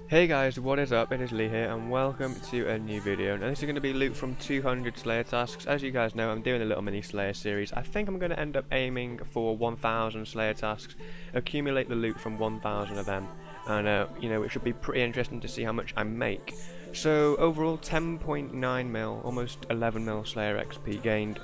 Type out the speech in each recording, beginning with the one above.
Hey guys, what is up? It is Lee here and welcome to a new video. Now this is going to be loot from 200 Slayer tasks. As you guys know, I'm doing a little mini Slayer series. I think I'm going to end up aiming for 1000 Slayer tasks, accumulate the loot from 1000 of them, and you know, it should be pretty interesting to see how much I make. So overall 10.9 mil, almost 11 mil Slayer XP gained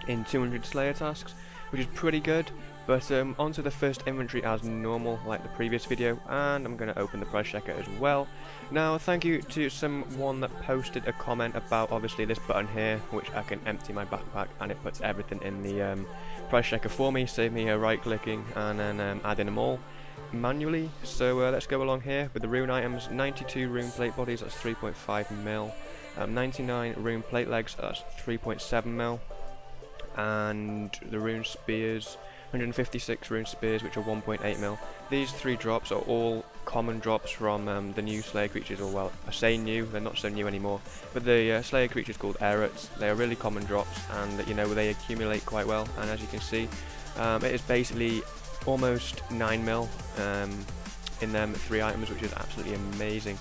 in 200 Slayer tasks, which is pretty good. But onto the first inventory as normal, like the previous video, and I'm going to open the price checker as well. Now, thank you to someone that posted a comment about obviously this button here, which I can empty my backpack and it puts everything in the price checker for me, save me right-clicking and then adding them all manually. So let's go along here with the rune items. 92 rune plate bodies, that's 3.5 mil. 99 rune plate legs, that's 3.7 mil. And the rune spears, 156 rune spears, which are 1.8 mil. These three drops are all common drops from the new Slayer creatures, or well, I say new, they're not so new anymore, but the Slayer creatures called Eruts. They are really common drops, and you know, they accumulate quite well. And as you can see, it is basically almost 9 mil in them three items, which is absolutely amazing.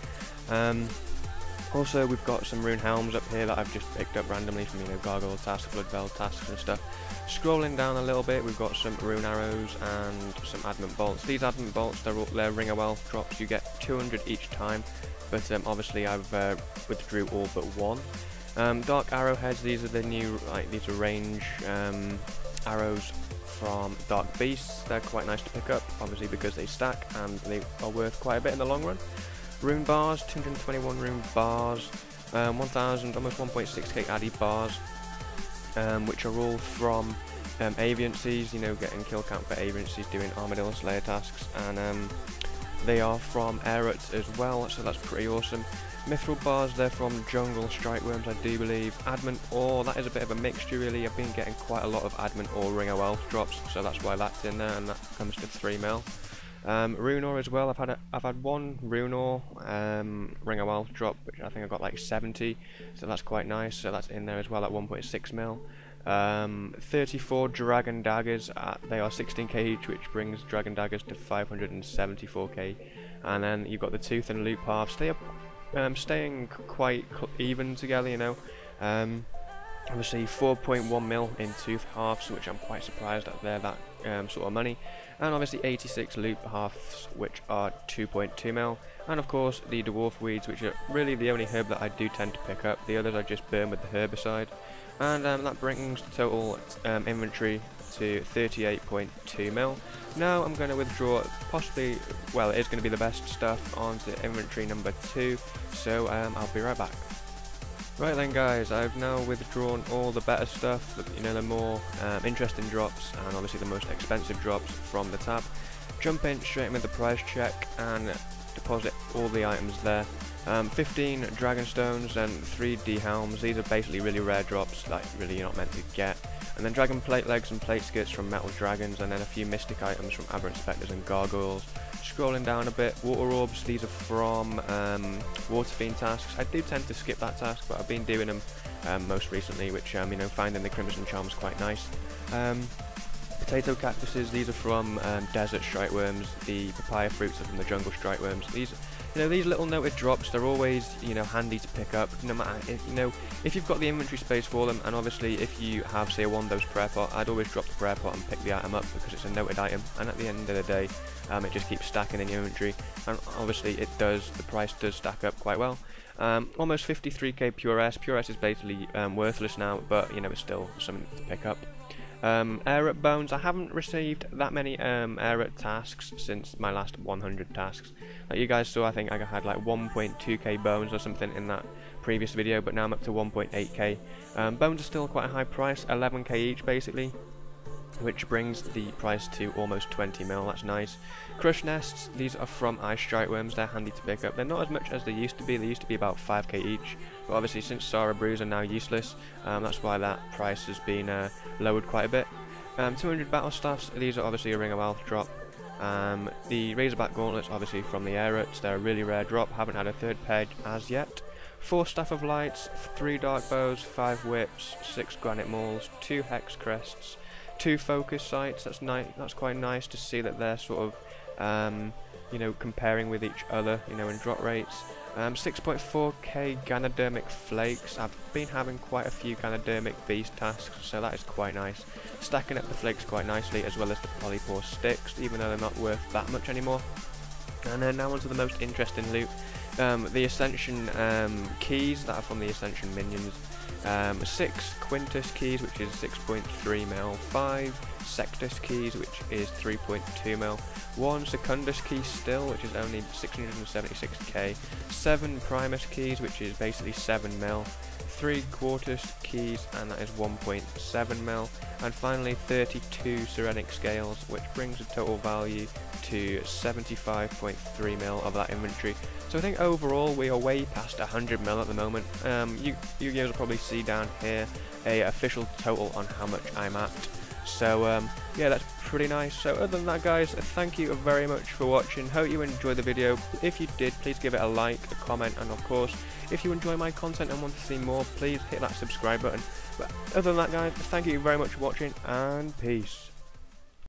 Also, we've got some rune helms up here that I've just picked up randomly from, you know, gargoyle tasks, blood bell tasks and stuff. Scrolling down a little bit, we've got some rune arrows and some adamant bolts. These adamant bolts, they're ring of wealth drops. You get 200 each time, but obviously I've withdrew all but one. Dark arrowheads, these are the new, these are range arrows from Dark Beasts. They're quite nice to pick up, obviously because they stack and they are worth quite a bit in the long run. Rune bars, 221 rune bars, 1000, almost 1.6k addy bars, which are all from aviancies, you know, getting kill count for aviancies doing armadillo slayer tasks, and they are from Eruts as well, so that's pretty awesome. Mithril bars, they're from jungle strike worms, I do believe. Adamant ore, that is a bit of a mixture really. I've been getting quite a lot of adamant ore ring of wealth drops, so that's why that's in there, and that comes to 3 mil. Rune ore as well. I've had one rune ore ring of wealth drop, which I think I got like 70, so that's quite nice. So that's in there as well at 1.6 mil. 34 dragon daggers. They are 16k each, which brings dragon daggers to 574k. And then you've got the tooth and loop halves. They are staying quite even together, you know. Obviously 4.1 mil in tooth halves, which I'm quite surprised that they're that sort of money, and obviously 86 loop halves, which are 2.2 mil, and of course the dwarf weeds, which are really the only herb that I do tend to pick up. The others I just burn with the herbicide, and that brings the total inventory to 38.2 mil. Now I'm going to withdraw possibly, well, it is going to be the best stuff onto inventory number 2, so I'll be right back. Right then guys, I've now withdrawn all the better stuff, you know, the more interesting drops and obviously the most expensive drops from the tab. Jump in straight in with the price check and deposit all the items there. 15 dragon stones and 3 D helms. These are basically really rare drops that really you're not meant to get. And then dragon plate legs and plate skirts from metal dragons, and then a few mystic items from aberrant spectres and gargoyles. Scrolling down a bit, water orbs, these are from water fiend tasks. I do tend to skip that task, but I've been doing them most recently, which you know, finding the crimson charm is quite nice. Potato cactuses, these are from desert strike worms. The papaya fruits are from the jungle strike worms. These, you know, these little noted drops, they're always, you know, handy to pick up, no matter if, you know, if you've got the inventory space for them, and obviously if you have, say, a one-dose prayer pot, I'd always drop the prayer pot and pick the item up because it's a noted item, and at the end of the day, it just keeps stacking in your inventory, and obviously it does, the price does stack up quite well. Almost 53k pure S. Pure S is basically worthless now, but you know, it's still something to pick up. Erut bones, I haven't received that many Erut tasks since my last 100 tasks. Like you guys saw, I think I had like 1.2k bones or something in that previous video, but now I'm up to 1.8k. Bones are still quite a high price, 11k each basically, which brings the price to almost 20 mil, that's nice. Crush nests, these are from ice strike worms, they're handy to pick up. They're not as much as they used to be about 5k each, but obviously since Sara brews are now useless, that's why that price has been lowered quite a bit. 200 battle staffs, these are obviously a ring of wealth drop. The razorback gauntlets, obviously from the Eruts, they're a really rare drop, haven't had a third pair as yet. 4 staff of lights, 3 dark bows, 5 whips, 6 granite mauls, 2 hex crests, 2 focus sights. That's quite nice to see that they're sort of you know, comparing with each other, you know, in drop rates. 6.4k Ganodermic flakes. I've been having quite a few Ganodermic beast tasks, so that is quite nice. Stacking up the flakes quite nicely, as well as the polypore sticks, even though they're not worth that much anymore. And then now onto the most interesting loot. The Ascension keys that are from the Ascension minions. 6 Quintus keys, which is 6.3mm, 5 Sectus keys, which is 3.2mm, 1 Secundus key still, which is only 676k, 7 Primus keys, which is basically 7mm, 3 Quartus keys, and that is 1.7mm, and finally 32 Serenic scales, which brings the total value to 75.3mm of that inventory. So I think overall we are way past 100mm at the moment. You guys will probably see down here a official total on how much I'm at. So yeah, that's pretty nice. So other than that, guys, thank you very much for watching. Hope you enjoyed the video. If you did, please give it a like, a comment, and of course, if you enjoy my content and want to see more, please hit that subscribe button. But other than that, guys, thank you very much for watching, and peace.